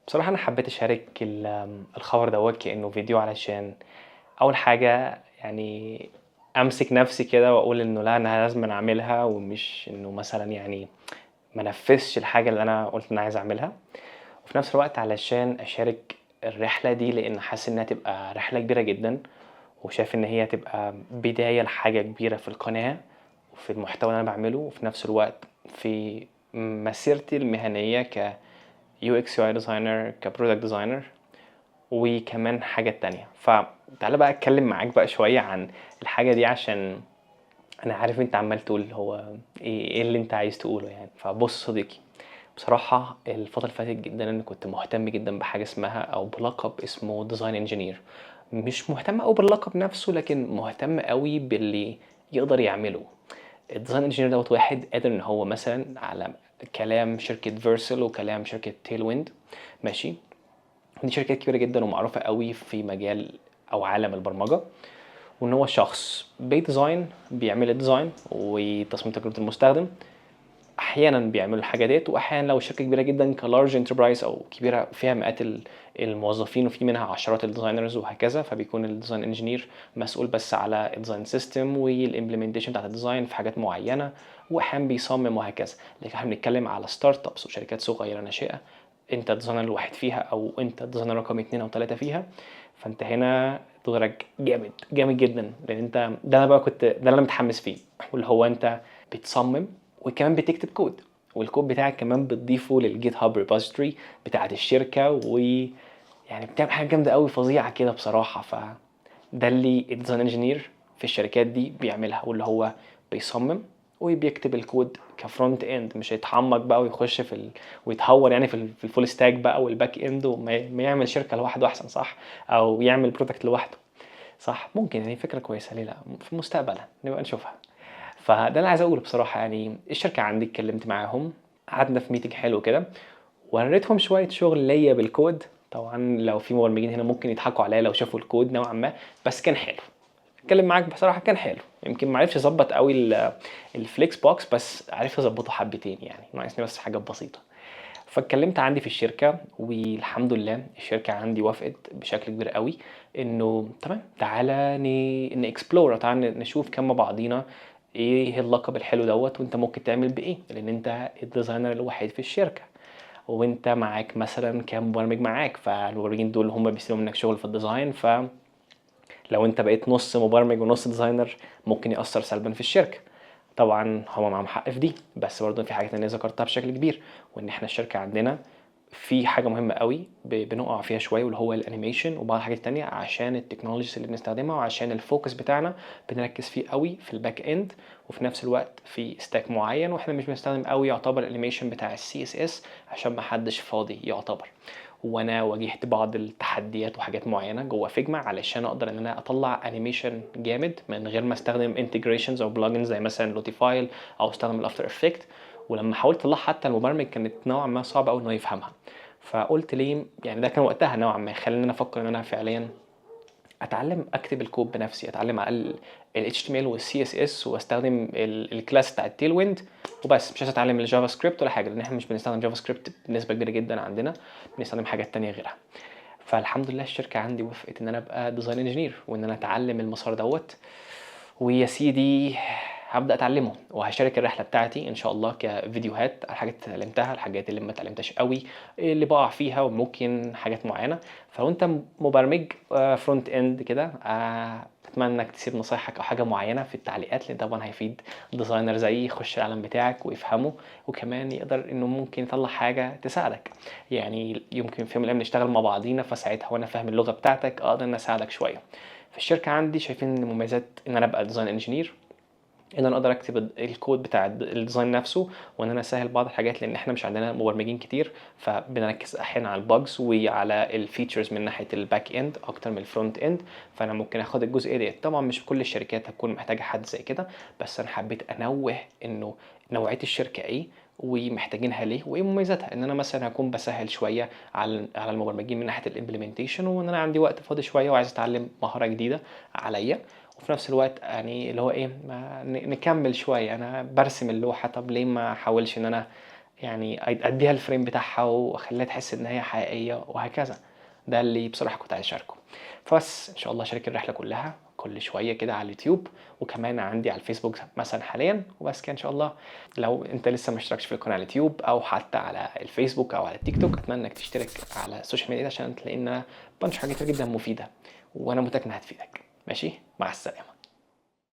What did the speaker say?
بصراحة أنا حبيت أشارك الخبر دوّة كإنه فيديو علشان أول حاجة يعني أمسك نفسي كده وأقول إنه لأ أنا لازمًا أعملها، ومش إنه مثلًا يعني ما انفذش الحاجة اللي أنا قُلت إن أنا عايز أعملها، وفي نفس الوقت علشان أشارك الرحلة دي لإن حاسس إنها هتبقى رحلة كبيرة جدًا، وشايف إن هي هتبقى بداية لحاجة كبيرة في القناة، وفي المحتوى اللي أنا باعمله، وفي نفس الوقت في مسيرتي المهنية كUX UI designer كproduct designer وكمان حاجات تانية. فتعالَ بقى أتكلم معاك بقى شوية عن الحاجة دي عشان أنا عارف أنت عمّال تقول هو إيه اللي أنت عايز تقوله يعني. فبُص صديقي، بصراحة الفترة اللي فاتت جدًا أنا كنت مهتم جدًا بحاجة اسمها أو بلقب اسمه design engineer. مش مهتم أوي باللقب نفسه، لكن مهتم أوي باللي يقدر يعمله. الdesign engineer دوّة واحد قادر إن هو مثلًا على كلام شركة Versal وكلام شركة Tailwind ماشي، دي شركات كبيرة جدًا ومعروفة أوي في مجال أو عالم البرمجة، وإن هو شخص بيديزاين بيعمل الديزاين وتصميم تجربة المستخدم، أحيانًا بيعملوا الحاجة ديّة، وأحيانًا لو شركة كبيرة جدًا كlarge enterprise أو كبيرة فيها مئات الموظفين وفي منها عشرات الdesigners وهكذا، فبيكون الdesign engineer مسؤول بس على الdesign system والimplementation بتاعة الdesign في حاجات معينة، وأحيانًا بيصمم وهكذا. لكن إحنا بنتكلم على startups وشركات صغيرة ناشئة، أنت الdesigner الوحيد فيها أو أنت الdesigner رقم 2 أو 3 فيها، فأنت هنا دورك جامد، جامد جدًا، لإن أنت ده أنا بقى ده اللي أنا متحمس فيه، واللي هو أنت بتصمم وكمان بتكتب كود، والكود بتاعك كمان بتضيفه للGitHub repository بتاعة الشركة، ويعني بتعمل حاجة جامدة أوي فظيعة كده بصراحة. فده اللي الdesign engineer في الشركات دي بيعملها، واللي هو بيصمم وبيكتب الكود كfront end، مش هيتعمق بقى ويخش ويتهور يعني في الfull stack بقى والback end ما يعمل شركة لوحده أحسن صح؟ أو يعمل product لوحده صح؟ ممكن يعني فكرة كويسة ليه لأ؟ في المستقبل نبقى نشوفها. فده اللي عايز أقوله بصراحة يعني الشركة عندي اتكلمت معاهم، قعدنا في meeting حلو كده، وريتهم شوية شغل ليّا بالكود. طبعًا لو في مبرمجين هنا ممكن يضحكوا عليّا لو شافوا الكود نوعًا ما، بس كان حلو. أتكلم معاك بصراحة كان حلو، يمكن ما عرفش يضبط أوي الflex box بس عرف يضبطه حبتين يعني، ناقصني بس حاجات بسيطة. فاتكلمت عندي في الشركة والحمد لله الشركة عندي وافقت بشكل كبير أوي إنه تمام تعالَ نexplore تعالَ نشوف كده مع بعضينا إيه اللقب الحلو دوّة وأنت ممكن تعمل بإيه، لإن أنت الdesigner الوحيد في الشركة، وأنت معاك مثلًا كام مبرمج معاك، فالمبرمجين دول هم بيستلموا منك شغل في الdesign، فلو أنت بقيت نُص مبرمج ونُص designer ممكن يأثّر سلبًا في الشركة. طبعًا هُم معاهم حق في دي، بس برضه في حاجات تانية ذكرتها بشكل كبير، وإن إحنا الشركة عندنا في حاجة مهمة أوي بنقع فيها شوية واللي هو الanimation وبعض الحاجات التانية عشان الtechnologies اللي بنستخدمها وعشان الfocus بتاعنا بنركّز فيه أوي في الback end، وفي نفس الوقت في stack معيّن، وإحنا مش بنستخدم أوي يعتبر الanimation بتاع الCSS عشان ما حدش فاضي يعتبر. وأنا واجهت بعض التحديات وحاجات معيّنة جوّه Figma علشان أقدر إن أنا أطلّع animation جامد من غير ما أستخدم integrations أو plugins زي مثلًا Lottify أو أستخدم الafter effect. ولمّا حاولت أطلّعها حتى المبرمج كانت نوعًا ما صعب أوي إن هو يفهمها. فقُلت ليه يعني ده كان وقتها نوعًا ما خلّاني إن أنا أفكّر إن أنا فعليًا أتعلّم أكتب الكود بنفسي، أتعلّم على الأقل الHTML والCSS واستخدم الclass بتاع الTailwind وبس، مش عايز أتعلّم الJavaScript ولا حاجة، لإن إحنا مش بنستخدم JavaScript بنسبة كبيرة جدًا عندنا، بنستخدم حاجات تانية غيرها. فالحمد لله الشركة عندي وافقت إن أنا أبقى design engineer وإن أنا أتعلّم المسار دوّة، ويا سيدي هابدأ أتعلّمه، وهاشارك الرحلة بتاعتي إن شاء الله كفيديوهات على الحاجات اللي اتعلمتها، الحاجات اللي ما اتعلمتهاش أوي، اللي باقع فيها وممكن حاجات معيّنة. فلو أنت مبرمج front end كده أتمنى إنك تسيب نصايحك أو حاجة معيّنة في التعليقات، لإن طبعًا هيفيد designer زيي يخش العالم بتاعك ويفهمه، وكمان يقدر إنه ممكن يطلّع حاجة تساعدك. يعني يمكن في يوم من الأيام نشتغل مع بعضينا، فساعتها وأنا فاهم اللغة بتاعتك أقدر إن أنا أساعدك شوية. في الشركة عندي شايفين إن مميزات إن أنا أبقى design engineer إن أنا أقدر أكتب الكود بتاع الdesign نفسه، وإن أنا أسهّل بعض الحاجات لإن إحنا مش عندنا مبرمجين كتير، فبنركّز أحيانًا على الbugs وعلى الfeatures من ناحية الback end أكتر من الfront end، فأنا ممكن آخُد الجزئية ديّة. طبعًا مش كل الشركات هتكون محتاجة حد زي كده، بس أنا حبّيت أنوّه إنه نوعية الشركة إيه، ومحتاجينها ليه، وإيه مميزاتها. إن أنا مثلًا هاكون باسهّل شوية على المبرمجين من ناحية الimplementation، وإن أنا عندي وقت فاضي شوية وعايز أتعلّم مهارة جديدة عليّا، وفي نفس الوقت يعني اللي هو إيه، ما نكمّل شوية، أنا بارسم اللوحة طَب ليه ما أحاولش إن أنا يعني اديها الفريم بتاعها واخليها تحس ان هي حقيقيه وهكذا. ده اللي بصراحه كنت عايز اشاركه. فبس ان شاء الله اشارك الرحله كلها كل شويه كده على اليوتيوب، وكمان عندي على الفيسبوك مثلا حاليا، وبس كده ان شاء الله. لو انت لسه ما اشتركتش في القناه على اليوتيوب او حتى على الفيسبوك او على التيك توك، اتمنى انك تشترك على السوشيال ميديا عشان تلاقي ان انا بنشر حاجات كتير جدا مفيده، وانا متاكد انها هتفيدك. ماشي، مع السلامه.